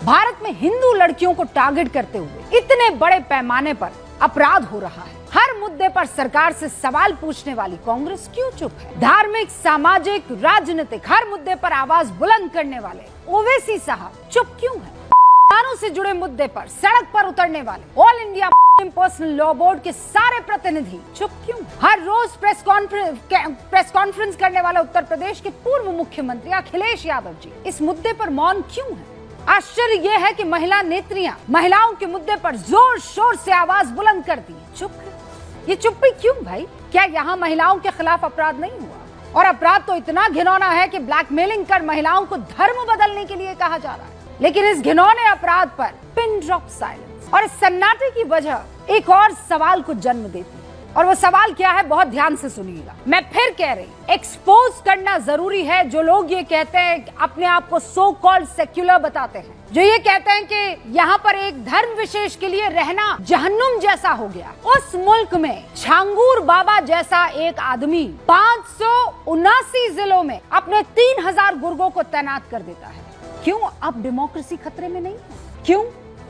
भारत में हिंदू लड़कियों को टारगेट करते हुए इतने बड़े पैमाने पर अपराध हो रहा है। हर मुद्दे पर सरकार से सवाल पूछने वाली कांग्रेस क्यों चुप है? धार्मिक, सामाजिक, राजनीतिक हर मुद्दे पर आवाज बुलंद करने वाले ओवैसी साहब चुप क्यों है? कानून से जुड़े मुद्दे पर सड़क पर उतरने वाले all India Personal Law board के सारे प्रतिनिधि चुप क्यों? हर रोज प्रेस कॉन्फ्रेंस करने वाले उत्तर प्रदेश के पूर्व मुख्यमंत्री अखिलेश यादव जी इस मुद्दे पर मौन क्यों है? आश्चर्य यह है कि महिला नेत्रियां महिलाओं के मुद्दे पर जोर शोर से आवाज बुलंद करती हैं, चुप है। ये चुप्पी क्यों भाई? क्या यहाँ महिलाओं के खिलाफ अपराध नहीं हुआ? और अपराध तो इतना घिनौना है कि ब्लैकमेलिंग कर महिलाओं को धर्म बदलने के लिए कहा जा रहा है। लेकिन इस घिनौने अपराध पर पिन ड्रॉप साइलेंस और इस सन्नाटे की वजह एक और सवाल को जन्म देती है। और वो सवाल क्या है, बहुत ध्यान से सुनिएगा। मैं फिर कह रही, एक्सपोज करना जरूरी है जो लोग ये कहते हैं, अपने आप को सो कॉल्ड सेक्युलर बताते हैं, जो ये कहते हैं कि यहाँ पर एक धर्म विशेष के लिए रहना जहन्नुम जैसा हो गया। उस मुल्क में छांगूर बाबा जैसा एक आदमी 579 जिलों में अपने 3000 गुर्गों को तैनात कर देता है। क्यों अब डेमोक्रेसी खतरे में नहीं है? क्यों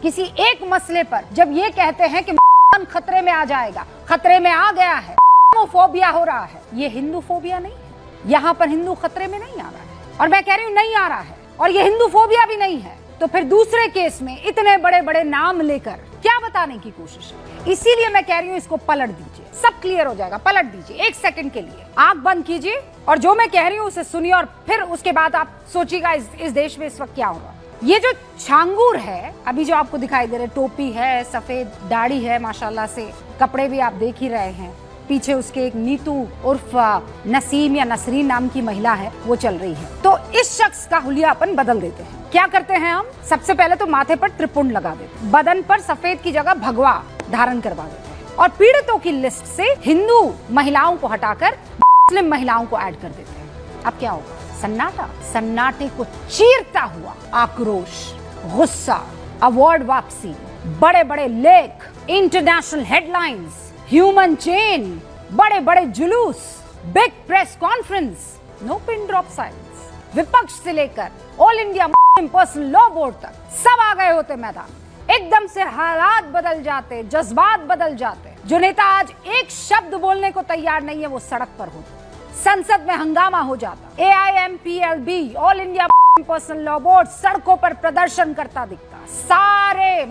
किसी एक मसले पर जब ये कहते हैं कि खतरे में आ जाएगा, खतरे में आ गया है, होमोफोबिया हो रहा है, ये हिंदू फोबिया नहीं है। यहाँ पर हिंदू खतरे में नहीं आ रहा है, और मैं कह रही हूँ नहीं आ रहा है, और ये हिंदू फोबिया भी नहीं है। तो फिर दूसरे केस में इतने बड़े बड़े नाम लेकर क्या बताने की कोशिश है? इसीलिए मैं कह रही हूँ इसको पलट दीजिए, सब क्लियर हो जाएगा। पलट दीजिए, 1 सेकंड के लिए आंख बंद कीजिए और जो मैं कह रही हूँ उसे सुनिए, और फिर उसके बाद आप सोचिएगा इस देश में इस वक्त क्या हो रहा है। ये जो छांगूर है, अभी जो आपको दिखाई दे रहे, टोपी है, सफेद दाढ़ी है, माशाल्लाह से कपड़े भी आप देख ही रहे हैं, पीछे उसके एक नीतू उर्फ नसीम या नसरीन नाम की महिला है, वो चल रही है। तो इस शख्स का हुलियापन बदल देते हैं। क्या करते हैं हम? सबसे पहले तो माथे पर त्रिपुंड लगा देते हैं, बदन पर सफेद की जगह भगवा धारण करवा देते हैं, और पीड़ितों की लिस्ट से हिंदू महिलाओं को हटाकर मुस्लिम महिलाओं को ऐड कर देते हैं। अब क्या होगा? सन्नाटा। सन्नाटे को चीरता हुआ आक्रोश, गुस्सा, अवार्ड वापसी, बड़े बड़े लेख, इंटरनेशनल हेडलाइंस, ह्यूमन चेन, बड़े बड़े जुलूस, big press conference, no pin drop silence. विपक्ष से लेकर All India Personal Law Board तक सब आ गए होते मैदान। एकदम से हालात बदल जाते, जज्बात बदल जाते। जो नेता आज एक शब्द बोलने को तैयार नहीं है वो सड़क पर होते, संसद में हंगामा हो जाता। AIMPLB all India Personal Law board सड़कों पर प्रदर्शन करता दिखता। सारे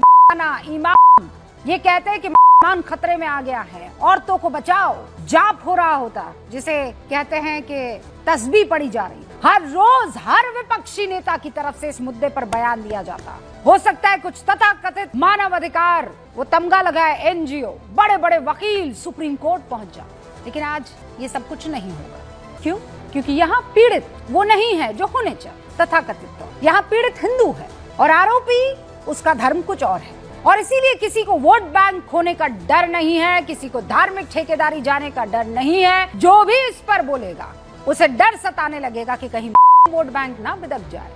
इमाम ये कहते हैं कि मान खतरे में आ गया है, औरतों को बचाओ। जाप हो रहा होता, जिसे कहते हैं कि तस्बीह पढ़ी जा रही। हर रोज हर विपक्षी नेता की तरफ से इस मुद्दे पर बयान दिया जाता। हो सकता है कुछ तथाकथित मानव अधिकार वो तमगा लगाए NGO, बड़े बड़े वकील सुप्रीम कोर्ट पहुंच जाते। लेकिन आज ये सब कुछ नहीं होगा। क्यों? क्योंकि यहाँ पीड़ित वो नहीं है जो होने चाहिए तथाकथित। तो यहाँ पीड़ित हिंदू है और आरोपी उसका धर्म कुछ और है। और इसीलिए किसी को वोट बैंक खोने का डर नहीं है, किसी को धार्मिक ठेकेदारी जाने का डर नहीं है। जो भी इस पर बोलेगा उसे डर सताने लगेगा कि कहीं वोट बैंक ना बिदक जाए।